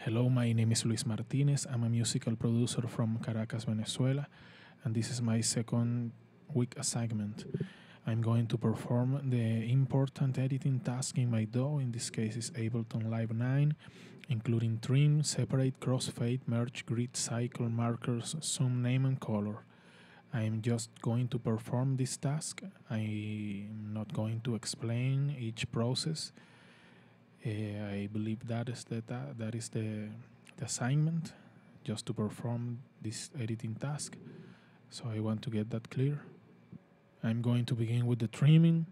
Hello, my name is Luis Martinez. I'm a musical producer from Caracas, Venezuela, and this is my second week assignment. I'm going to perform the important editing task in my DAW, in this case is Ableton Live 9, including trim, separate, crossfade, merge, grid, cycle, markers, zoom, name, and color. I'm just going to perform this task. I'm not going to explain each process. I believe that is the assignment, just to perform this editing task. So I want to get that clear. I'm going to begin with the trimming.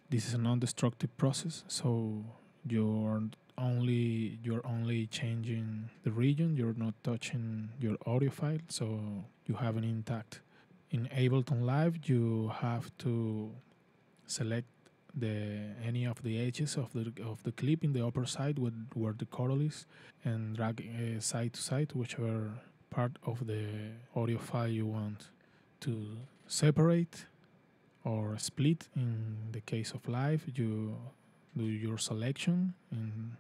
This is a non-destructive process, so you're only changing the region. You're not touching your audio file, so you have it intact. In Ableton Live, you have to select any of the edges of the clip in the upper side where the chorus is, and drag side to side whichever part of the audio file you want to separate or split. In the case of live, you do your selection in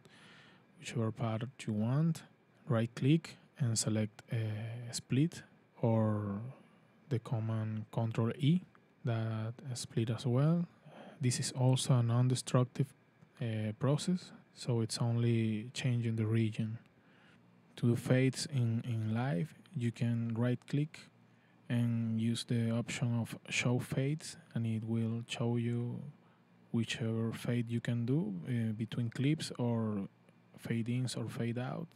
whichever part you want, right click and select split, or the command Ctrl E, that split as well. This is also a non-destructive process, so it's only changing the region. To do fades in live, you can right click and use the option of show fades, and it will show you whichever fade you can do between clips, or fade ins or fade out.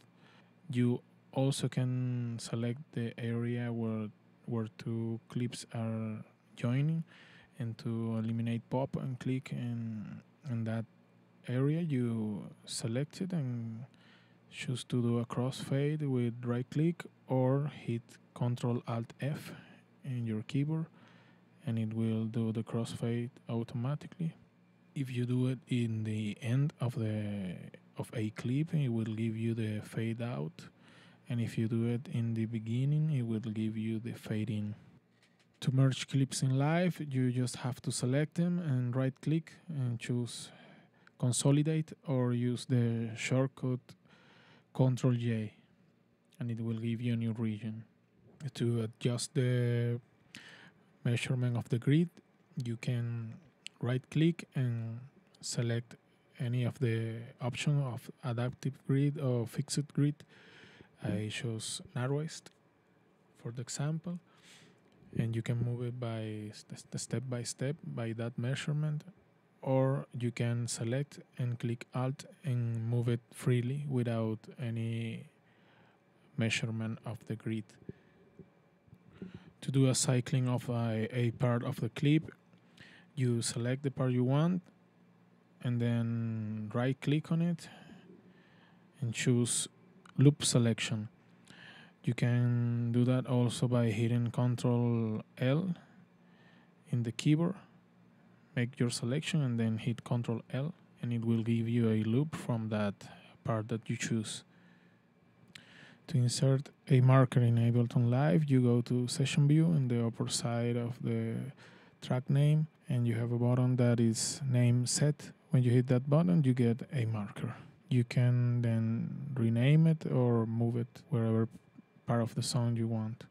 You also can select the area where two clips are joining, and to eliminate pop and click in that area, you select it and choose to do a crossfade with right click, or hit Ctrl Alt F in your keyboard and it will do the crossfade automatically. If you do it in the end of a clip, it will give you the fade out, and if you do it in the beginning, it will give you the fade in. To merge clips in live, you just have to select them and right click and choose consolidate, or use the shortcut Ctrl J, and it will give you a new region. To adjust the measurement of the grid, you can right click and select any of the option of adaptive grid or fixed grid. I chose narrowest for the example, and you can move it by step by step by that measurement, or you can select and click Alt and move it freely without any measurement of the grid. To do a cycling of a part of the clip, you select the part you want and then right click on it and choose loop selection. You can do that also by hitting Ctrl L in the keyboard. Make your selection and then hit Ctrl L, and it will give you a loop from that part that you choose. To insert a marker in Ableton Live, you go to Session View in the upper side of the track name, and you have a button that is name set. When you hit that button, you get a marker. You can then rename it or move it wherever part of the song you want.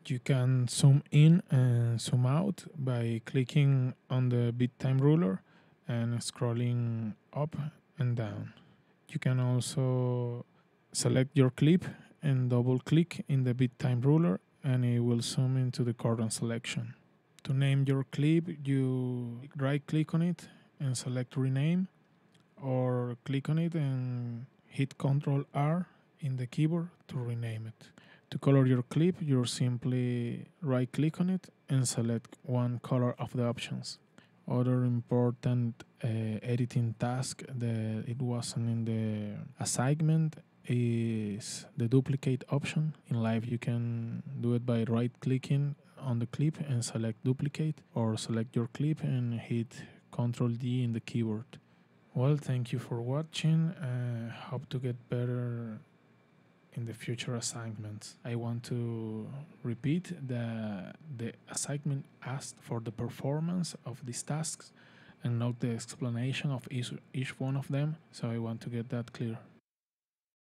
You can zoom in and zoom out by clicking on the bit time ruler and scrolling up and down. You can also select your clip and double click in the bit time ruler, and it will zoom into the current selection. To name your clip, you right click on it and select rename, or click on it and hit Ctrl R in the keyboard to rename it. To color your clip, you simply right click on it and select one color of the options. Other important editing task that it wasn't in the assignment is the duplicate option. In live, you can do it by right clicking on the clip and select duplicate, or select your clip and hit Ctrl D in the keyboard. Well, thank you for watching. Hope to get better in the future assignments. I want to repeat the assignment asked for the performance of these tasks and not the explanation of each one of them, so I want to get that clear.